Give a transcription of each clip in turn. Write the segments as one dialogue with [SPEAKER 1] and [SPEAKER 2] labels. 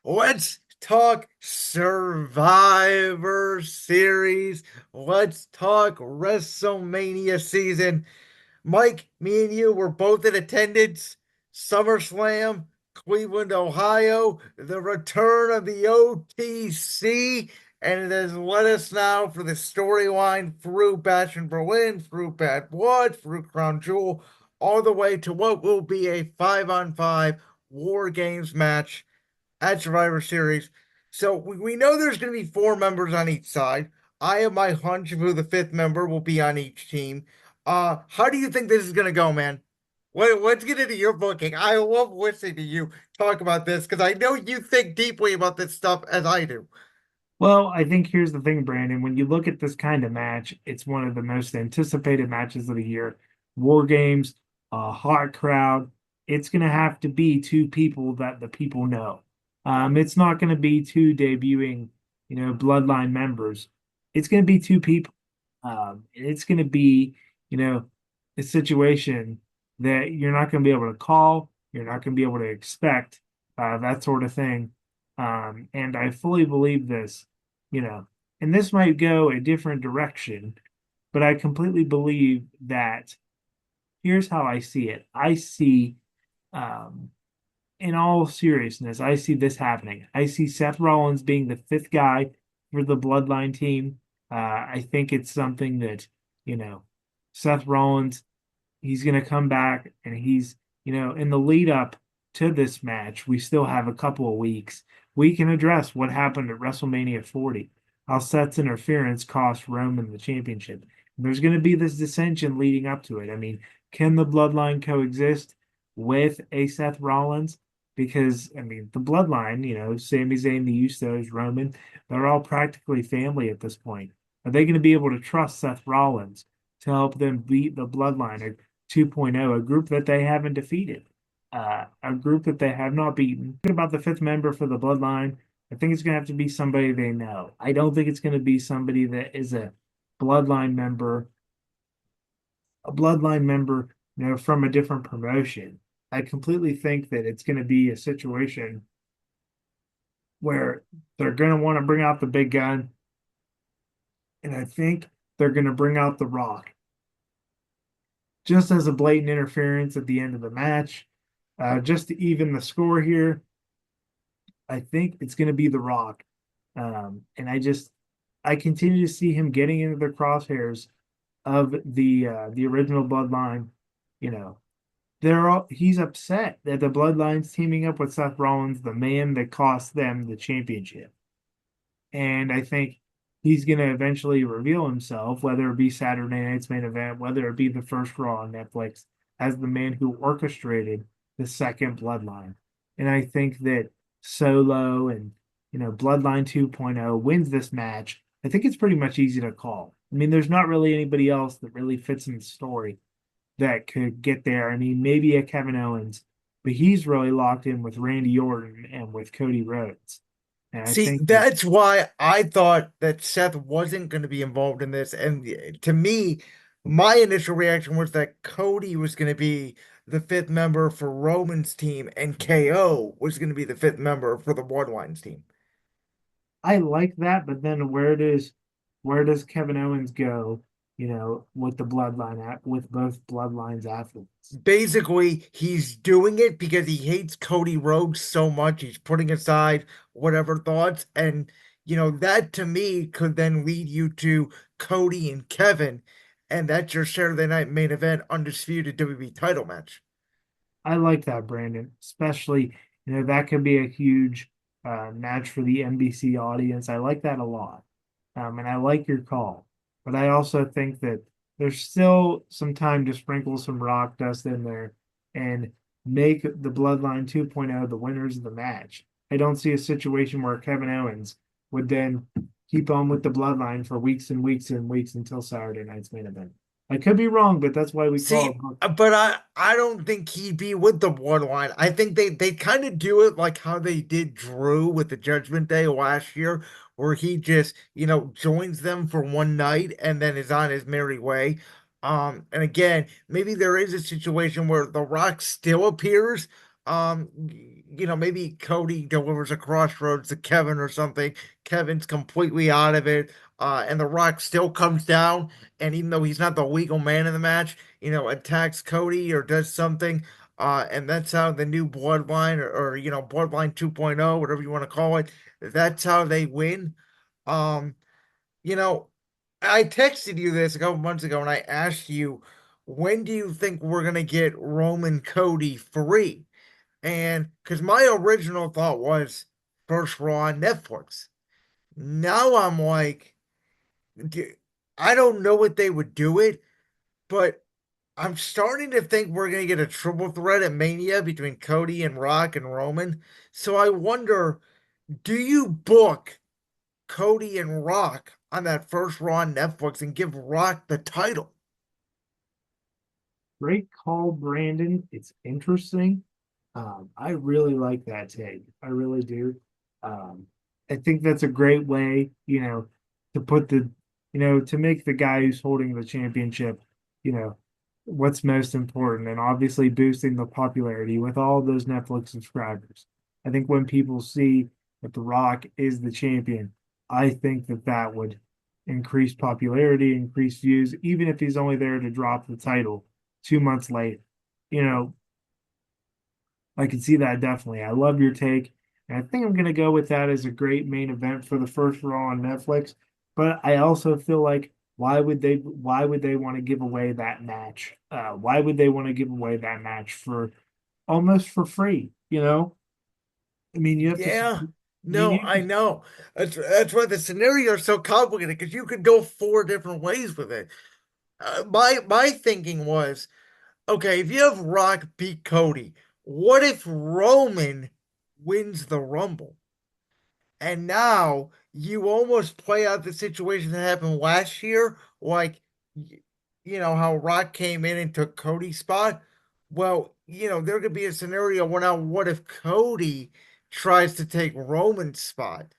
[SPEAKER 1] Let's talk Survivor Series. Let's talk WrestleMania season. Mike, me and you were both in attendance. SummerSlam, Cleveland, Ohio, the return of the OTC, and it has led us now for the storyline through Bash in Berlin, through Bad Blood, through Crown Jewel, all the way to what will be a 5-on-5 War Games match at Survivor Series. So we know there's going to be four members on each side. I have my hunch of who the fifth member will be on each team. How do you think this is going to go, man? Let's get into your booking. I love listening to you talk about this because I know you think deeply about this stuff as I do.
[SPEAKER 2] Well, I think here's the thing, Brandon. When you look at this kind of match, it's one of the most anticipated matches of the year. War games, a hot crowd. It's going to have to be two people that the people know. It's not going to be two debuting, bloodline members. It's going to be two people. It's going to be, you know, a situation that you're not going to be able to call. You're not going to be able to expect that sort of thing. And I fully believe this you know, and this might go a different direction, but I completely believe that here's how I see it. I see, um, in all seriousness, I see this happening. I see Seth Rollins being the fifth guy for the Bloodline team. I think it's something that, you know, Seth Rollins, he's going to come back and in the lead up to this match, we still have a couple of weeks. We can address what happened at WrestleMania 40, how Seth's interference cost Roman the championship. There's going to be this dissension leading up to it. I mean, can the bloodline coexist with a Seth Rollins? Because, I mean, the bloodline, Sami Zayn, the Usos, Roman, they're all practically family at this point. Are they going to be able to trust Seth Rollins to help them beat the bloodline? 2.0, a group that they haven't defeated, a group that they have not beaten. What about the fifth member for the Bloodline? I think it's going to have to be somebody they know. I don't think it's going to be somebody that is Bloodline member, a Bloodline member, from a different promotion. I completely think that it's going to be a situation where they're going to want to bring out the big gun, and I think they're going to bring out The Rock just as a blatant interference at the end of the match. Just to even the score here, I think it's going to be The Rock. And I continue to see him getting into the crosshairs of the original Bloodline. You know, he's upset that the Bloodline's teaming up with Seth Rollins, the man that cost them the championship. And I think he's going to eventually reveal himself, whether it be Saturday night's main event, whether it be the first Raw on Netflix, as the man who orchestrated the second Bloodline. And I think that Solo and Bloodline 2.0 wins this match. I think it's pretty much easy to call. I mean, there's not really anybody else that really fits in the story that could get there. I mean, maybe a Kevin Owens, but he's really locked in with Randy Orton and with Cody Rhodes. And I
[SPEAKER 1] See,
[SPEAKER 2] think that
[SPEAKER 1] that's why I thought that Seth wasn't going to be involved in this. And to me, my initial reaction was that Cody was going to be the fifth member for Roman's team, and KO was going to be the fifth member for the Bloodlines team.
[SPEAKER 2] I like that, but then where does Kevin Owens go, with the bloodline with both bloodlines athletes?
[SPEAKER 1] Basically, he's doing it because he hates Cody Rhodes so much. He's putting aside whatever thoughts. And, that to me could then lead you to Cody and Kevin. And that's your Saturday night main event, undisputed WWE title match.
[SPEAKER 2] I like that, Brandon. Especially, that could be a huge match for the NBC audience. I like that a lot. And I like your call. But I also think that there's still some time to sprinkle some rock dust in there and make the Bloodline 2.0 the winners of the match. I don't see a situation where Kevin Owens would then keep on with the Bloodline for weeks and weeks and weeks until Saturday night's main event. I could be wrong, but that's why we call
[SPEAKER 1] See,
[SPEAKER 2] it.
[SPEAKER 1] but I don't think he'd be with the Bloodline. I think they kind of do it like how they did Drew with the Judgment Day last year, where he just, joins them for one night and then is on his merry way. And again, maybe there is a situation where The Rock still appears, Maybe Cody delivers a crossroads to Kevin or something. Kevin's completely out of it. And The Rock still comes down, and even though he's not the legal man in the match, attacks Cody or does something. And that's how the new Bloodline or Bloodline 2.0, whatever you want to call it, that's how they win. Um, you know, I texted you this a couple months ago and I asked you, when do you think we're gonna get Roman Cody free? And because my original thought was first Raw on Netflix. Now I'm like, d- I don't know what they would do it, but I'm starting to think we're gonna get a triple threat at Mania between Cody and Rock and Roman. So I wonder, do you book Cody and Rock on that first Raw on Netflix and give Rock the title?
[SPEAKER 2] Great call, Brandon. It's interesting. I really like that take. I really do. Um, I think that's a great way, to put to make the guy who's holding the championship, you know, what's most important, and obviously boosting the popularity with all those Netflix subscribers. I think when people see that The Rock is the champion, I think that that would increase popularity, increase views, even if he's only there to drop the title 2 months late. You know, I can see that definitely. I love your take. And I think I'm going to go with that as a great main event for the first Raw on Netflix. But I also feel like why would they want to give away that match? Why would they want to give away that match for almost for free? I mean, you have to,
[SPEAKER 1] Yeah,
[SPEAKER 2] I mean,
[SPEAKER 1] no, I know. That's why the scenario is so complicated because you could go four different ways with it. My thinking was, okay, if you have Rock beat Cody, what if Roman wins the Rumble? And now you almost play out the situation that happened last year, like how Rock came in and took Cody's spot. Well, there could be a scenario where now what if Cody tries to take Roman's spot?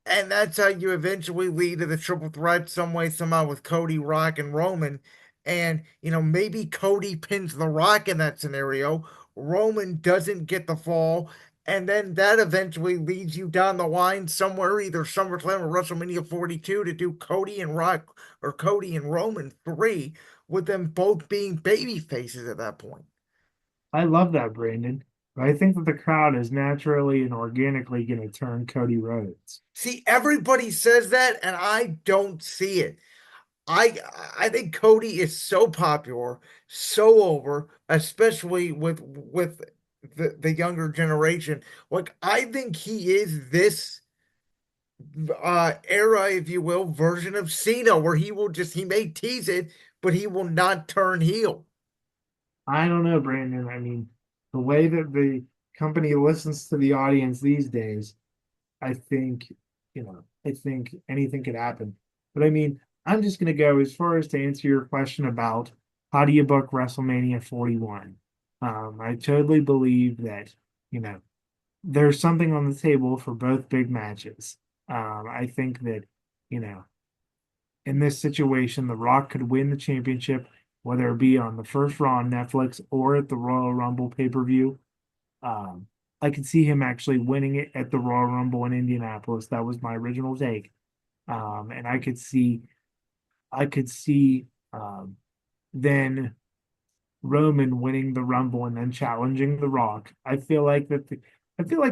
[SPEAKER 1] And that's how you eventually lead to the triple threat some way, somehow with Cody, Rock, and Roman. And, maybe Cody pins The Rock in that scenario. Roman doesn't get the fall. And then that eventually leads you down the line somewhere, either SummerSlam or WrestleMania 42, to do Cody and Rock or Cody and Roman 3, with them both being baby faces at that point.
[SPEAKER 2] I love that, Brandon. But I think that the crowd is naturally and organically going to turn Cody Rhodes.
[SPEAKER 1] See, everybody says that, and I don't see it. I I think Cody is so popular, so over, especially with the younger generation. Like I think he is this era, if you will, version of Cena, where he may tease it, but he will not turn heel.
[SPEAKER 2] I don't know, Brandon. I mean, the way that the company listens to the audience these days, I think anything could happen. But I mean, I'm just going to go as far as to answer your question about how do you book WrestleMania 41. I totally believe that, you know, there's something on the table for both big matches. I think that, you know, in this situation, The Rock could win the championship, whether it be on the first Raw on Netflix or at the Royal Rumble pay-per-view. Um, I could see him actually winning it at the Royal Rumble in Indianapolis. That was my original take. And I could see then Roman winning the Rumble and then challenging The Rock. I feel like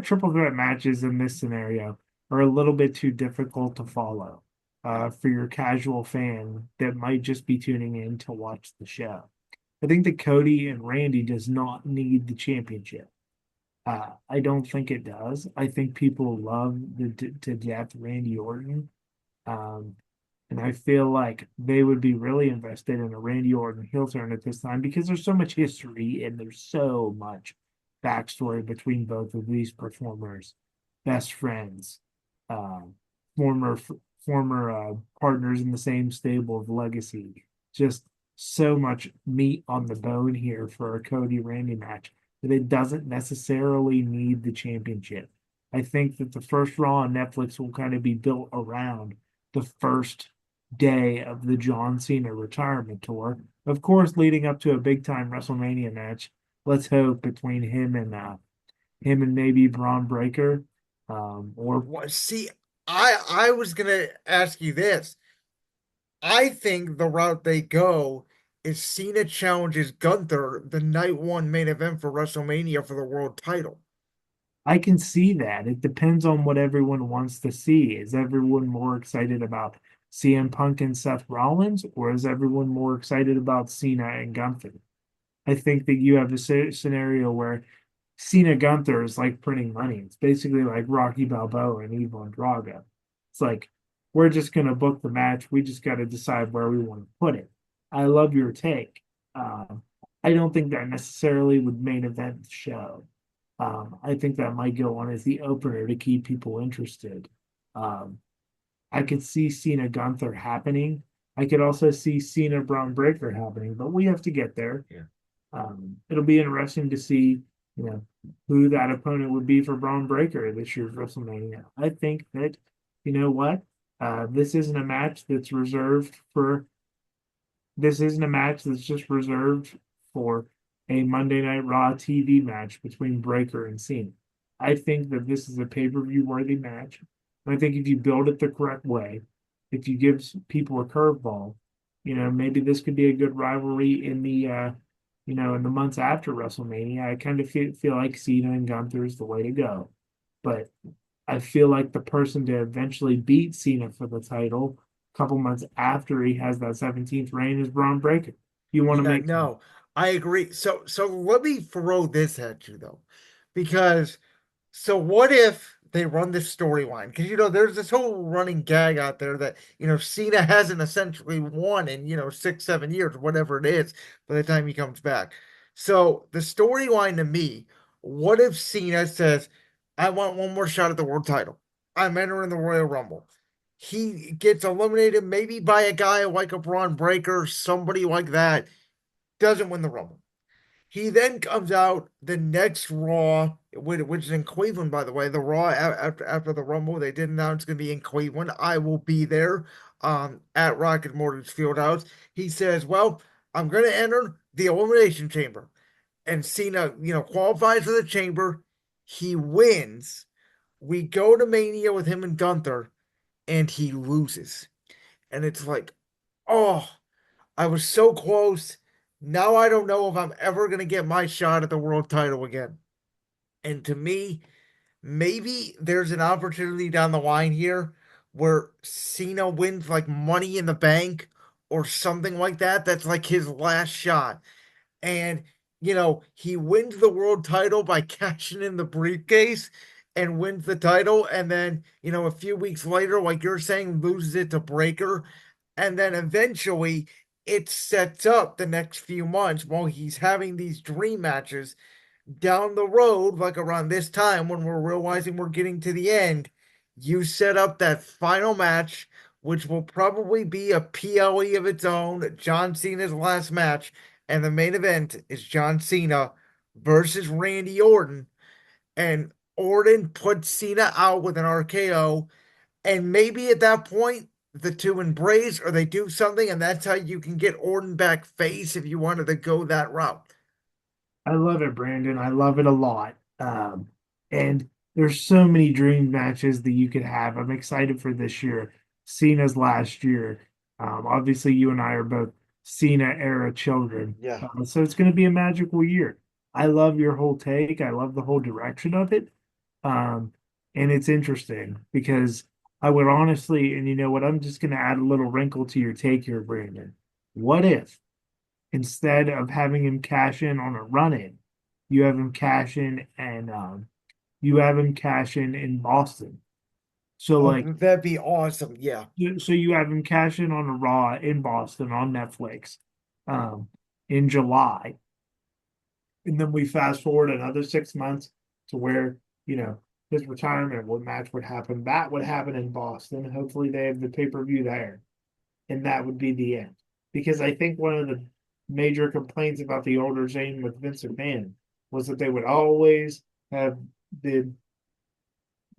[SPEAKER 2] triple threat matches in this scenario are a little bit too difficult to follow for your casual fan that might just be tuning in to watch the show. I think that Cody and Randy does not need the championship. I don't think it does. I think people love to death Randy Orton. Um, and I feel like they would be really invested in a Randy Orton heel turn at this time because there's so much history and there's so much backstory between both of these performers, best friends, um, former former partners in the same stable of Legacy. Just so much meat on the bone here for a Cody Randy match that it doesn't necessarily need the championship. I think that the first Raw on Netflix will kind of be built around the first day of the John Cena retirement tour. Of course, leading up to a big time WrestleMania match let's hope between him and maybe Braun Breaker, or
[SPEAKER 1] What, see, I was gonna ask you this. I think the route they go is Cena challenges Gunther the night one main event for WrestleMania for the world title.
[SPEAKER 2] I can see that. It depends on what everyone wants to see. Is everyone more excited about CM Punk and Seth Rollins, or is everyone more excited about Cena and Gunther? I think that you have a scenario where Cena Gunther is like printing money. It's basically like Rocky Balboa and Ivan Drago. It's like we're just gonna book the match. We just got to decide where we want to put it. I love your take. Um, I don't think that necessarily would main event the show. I think that might go on as the opener to keep people interested. Um, I could see Cena Gunther happening. I could also see Cena Braun Breaker happening, but we have to get there.
[SPEAKER 1] Yeah.
[SPEAKER 2] It'll be interesting to see, you know, who that opponent would be for Braun Breaker this year's WrestleMania. I think that, you know what, this isn't a match that's reserved for. This isn't a match that's just reserved for a Monday Night Raw TV match between Breaker and Cena. I think that this is a pay-per-view worthy match. I think if you build it the correct way, if you give people a curveball, maybe this could be a good rivalry in the months after WrestleMania. I kind of feel like Cena and Gunther is the way to go. But I feel like the person to eventually beat Cena for the title a couple months after he has that 17th reign is Braun Breaker. You want to
[SPEAKER 1] Yeah,
[SPEAKER 2] make
[SPEAKER 1] no, I agree. So let me throw this at you though, because so what if they run this storyline? Because there's this whole running gag out there that Cena hasn't essentially won in 6, 7 years, whatever it is, by the time he comes back. So the storyline to me, what if Cena says, "I want one more shot at the world title. I'm entering the Royal Rumble." He gets eliminated maybe by a guy like a Braun Breaker, somebody like that, doesn't win the Rumble. He then comes out the next Raw, which is in Cleveland, by the way. The Raw after the Rumble, they did announce it's going to be in Cleveland. I will be there at Rocket Mortgage Fieldhouse. He says, "Well, I'm going to enter the Elimination Chamber." And Cena, qualifies for the chamber. He wins. We go to Mania with him and Gunther, and he loses. And it's like, oh, I was so close. Now I don't know if I'm ever going to get my shot at the world title again. And to me, maybe there's an opportunity down the line here where Cena wins like Money in the Bank or something like that. That's like his last shot. And, he wins the world title by cashing in the briefcase and wins the title. And then, a few weeks later, like you're saying, loses it to Breaker. And then eventually it sets up the next few months while he's having these dream matches down the road, like around this time when we're realizing we're getting to the end. You set up that final match, which will probably be a PLE of its own, John Cena's last match. And the main event is John Cena versus Randy Orton. And Orton puts Cena out with an RKO. And maybe at that point, the two embrace or they do something, and that's how you can get Orton back face if you wanted to go that route.
[SPEAKER 2] I love it, Brandon. I love it a lot. And there's so many dream matches that you could have. I'm excited for this year. Cena's last year. Obviously, you and I are both Cena era children.
[SPEAKER 1] Yeah.
[SPEAKER 2] So it's going to be a magical year. I love your whole take. I love the whole direction of it. Um, and it's interesting because I would honestly, and you know what, I'm just going to add a little wrinkle to your take here, Brandon. What if instead of having him cash in on a run in, you have him cash in and you have him cash in Boston. So
[SPEAKER 1] Oh,
[SPEAKER 2] like
[SPEAKER 1] that'd be awesome. Yeah.
[SPEAKER 2] so you have him cash in on a Raw in Boston on Netflix um in July. And then we fast forward another 6 months to where, his retirement would match would happen. That would happen in Boston. Hopefully they have the pay-per-view there. And that would be the end. Because I think one of the major complaints about the older Zayn with Vince McMahon was that they would always have the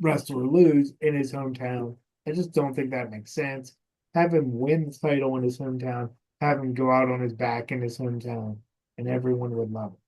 [SPEAKER 2] wrestler lose in his hometown. I just don't think that makes sense. Have him win the title in his hometown, have him go out on his back in his hometown, and everyone would love it.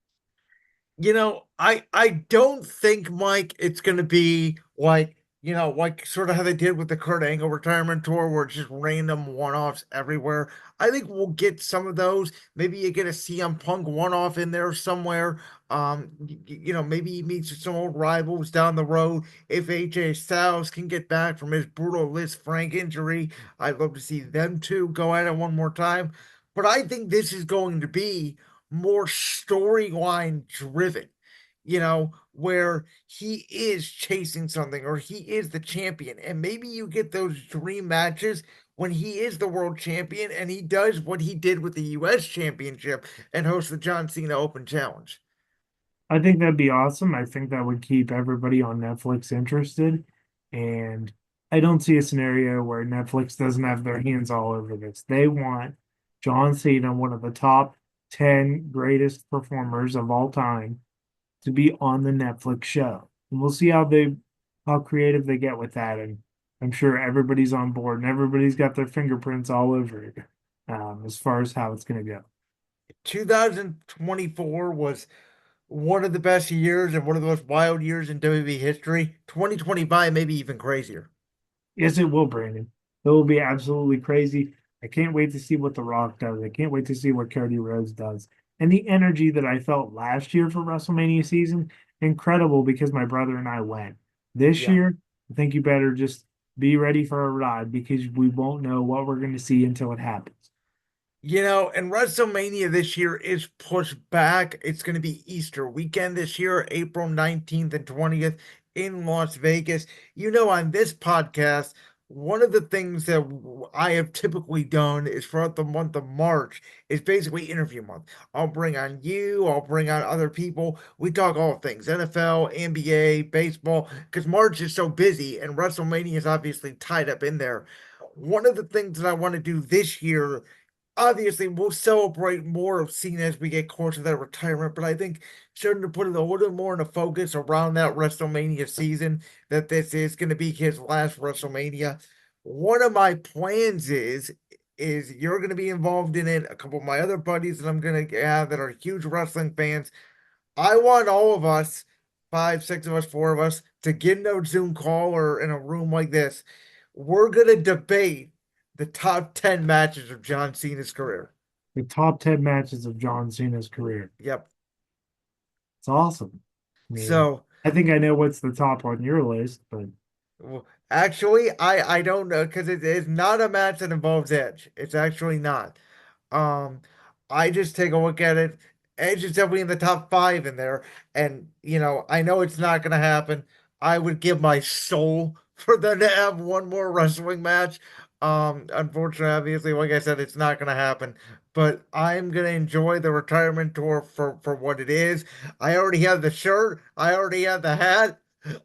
[SPEAKER 1] I don't think, Mike, it's gonna be like, like sort of how they did with the Kurt Angle retirement tour, where it's just random one-offs everywhere. I think we'll get some of those. Maybe you get a CM Punk one-off in there somewhere. Maybe he meets some old rivals down the road. If AJ Styles can get back from his brutal Liz Frank injury, I'd love to see them two go at it one more time. But I think this is going to be more storyline driven, where he is chasing something or he is the champion. And maybe you get those dream matches when he is the world champion and he does what he did with the US championship and hosts the John Cena Open Challenge.
[SPEAKER 2] I think that'd be awesome. I think that would keep everybody on Netflix interested. And I don't see a scenario where Netflix doesn't have their hands all over this. They want John Cena, one of the top 10 greatest performers of all time, to be on the Netflix show. And we'll see how creative they get with that. And I'm sure everybody's on board and everybody's got their fingerprints all over it, as far as how it's going to go.
[SPEAKER 1] 2024 was one of the best years and one of the most wild years in WWE history. 2025 maybe even crazier.
[SPEAKER 2] Yes, it will, Brandon. It will be absolutely crazy. I can't wait to see what The Rock does. I can't wait to see what Cody Rhodes does. And the energy that I felt last year for WrestleMania season, incredible because my brother and I went. This
[SPEAKER 1] Yeah.
[SPEAKER 2] year, I think you better just be ready for a ride because we won't know what we're going to see until it happens.
[SPEAKER 1] And WrestleMania this year is pushed back. It's going to be Easter weekend this year, April 19th and 20th in Las Vegas. On this podcast, one of the things that I have typically done is throughout the month of March is basically interview month. I'll bring on you, I'll bring on other people. We talk all things NFL, NBA, baseball, because March is so busy and WrestleMania is obviously tied up in there. One of the things that I want to do this year, obviously we'll celebrate more of Cena as we get closer to that retirement, but I think starting to put it a little more in a focus around that WrestleMania season, that this is going to be his last WrestleMania. One of my plans is you're going to be involved in it. A couple of my other buddies that I'm going to have that are huge wrestling fans. I want all of us, five, six of us, four of us, to get in a Zoom call or in a room like this. We're going to debate the top 10 matches of John Cena's career.
[SPEAKER 2] The top 10 matches of John Cena's career.
[SPEAKER 1] Yep.
[SPEAKER 2] It's awesome. I mean,
[SPEAKER 1] So,
[SPEAKER 2] I think I know what's the top on your list, but
[SPEAKER 1] well, actually, I don't know because it is not a match that involves Edge. It's actually not. Um, I just take a look at it. Edge is definitely in the top five in there, and I know it's not going to happen. I would give my soul for them to have one more wrestling match. Unfortunately, obviously, like I said, it's not going to happen. But I'm going to enjoy the retirement tour for what it is. I already have the shirt. I already have the hat.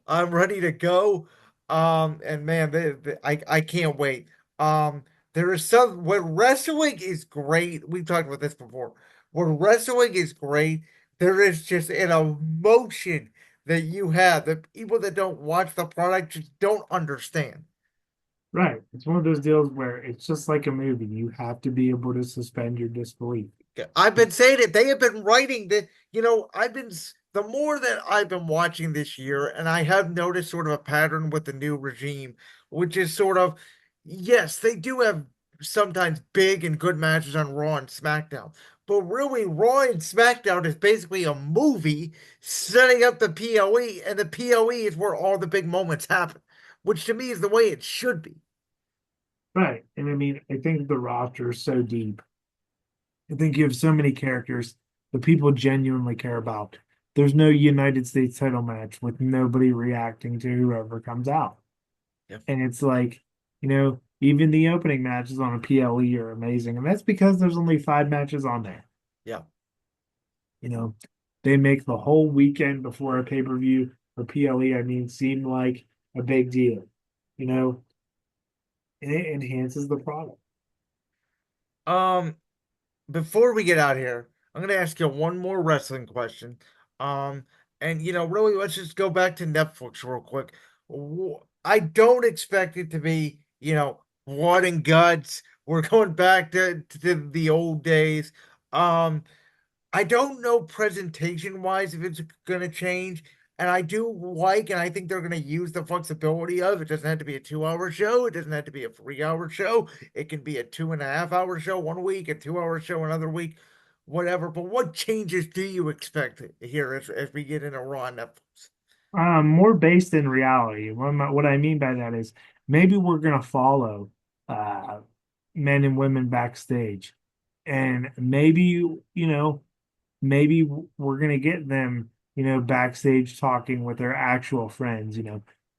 [SPEAKER 1] I'm ready to go. And man, I can't wait. There is some when wrestling is great. We've talked about this before. When wrestling is great, there is just an emotion that you have that people that don't watch the product just don't understand.
[SPEAKER 2] right. It's one of those deals where it's just like a movie. You have to be able to suspend your disbelief.
[SPEAKER 1] I've been saying it. They have been writing that, the more that I've been watching this year, and I have noticed sort of a pattern with the new regime, which is sort of, yes, they do have sometimes big and good matches on Raw and SmackDown. But really, Raw and SmackDown is basically a movie setting up the PLE, and the PLE is where all the big moments happen, which to me is the way it should be.
[SPEAKER 2] Right. And I mean, I think the roster is so deep. I think you have so many characters that people genuinely care about. There's no United States title match with nobody reacting to whoever comes out.
[SPEAKER 1] Yeah.
[SPEAKER 2] And it's like, even the opening matches on a PLE are amazing. And that's because there's only 5 matches on there.
[SPEAKER 1] Yeah.
[SPEAKER 2] You know, they make the whole weekend before a pay-per-view or PLE, I mean, seem like a big deal. You know, and it enhances the product.
[SPEAKER 1] Um, Before we get out here, I'm gonna ask you one more wrestling question. Um, and really, let's just go back to Netflix real quick. I don't expect it to be, blood and guts. We're going back to the old days. Um, I don't know presentation wise if it's going to change. And I do like, and I think they're going to use the flexibility of it. Doesn't have to be a 2 hour show. It doesn't have to be a 3 hour show. It can be a 2.5 hour show one week, a 2 hour show another week, whatever. But what changes do you expect here as we get in a Raw on Netflix?
[SPEAKER 2] More based in reality. What I mean by that is maybe we're gonna follow uh men and women backstage, and maybe maybe we're gonna get them, backstage talking with their actual friends.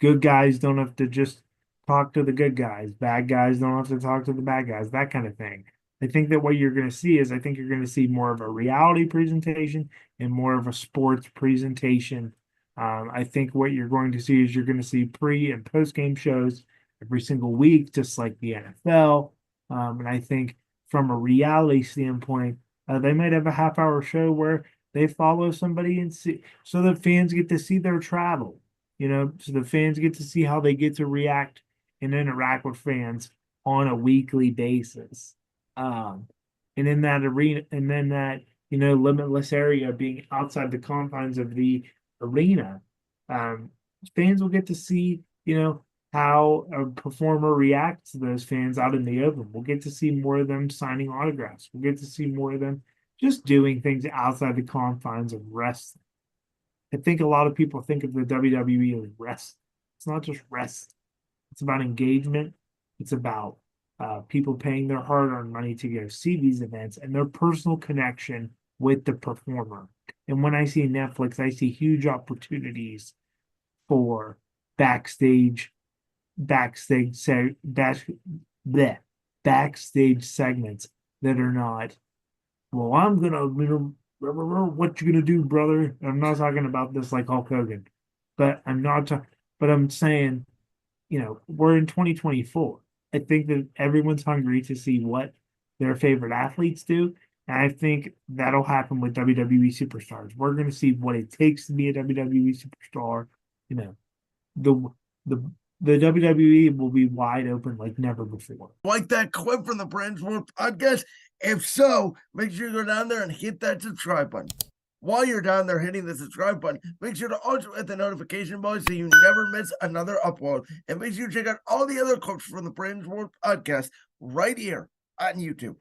[SPEAKER 2] Good guys don't have to just talk to the good guys. Bad guys don't have to talk to the bad guys, that kind of thing. I think that what you're gonna see is I think you're gonna see more of a reality presentation and more of a sports presentation. I think what you're going to see is you're going to see pre and post game shows every single week, just like the NFL. And I think from a reality standpoint, they might have a half-hour show where they follow somebody and see, so the fans get to see their travel, so the fans get to see how they get to react and interact with fans on a weekly basis. Um, and in that arena, and then that, limitless area being outside the confines of the arena, um, fans will get to see, how a performer reacts to those fans out in the open. We'll get to see more of them signing autographs. We'll get to see more of them just doing things outside the confines of wrestling. I think a lot of people think of the WWE as rest. It's not just rest. It's about engagement. It's about people paying their hard-earned money to go see these events and their personal connection with the performer. And when I see Netflix, I see huge opportunities for backstage, backstage, back, bleh, backstage segments that are not, well, I'm gonna, what you gonna do, brother? I'm not talking about this like Hulk Hogan, but but I'm saying, we're in 2024. I think that everyone's hungry to see what their favorite athletes do. And I think that'll happen with WWE superstars. We're going to see what it takes to be a WWE superstar. You know, the the the WWE will be wide open like never before.
[SPEAKER 3] Like that clip from the Brands World podcast? If so, make sure you go down there and hit that subscribe button. While you're down there hitting the subscribe button, make sure to also hit the notification bell so you never miss another upload. And make sure you check out all the other clips from the Brands World podcast right here on YouTube.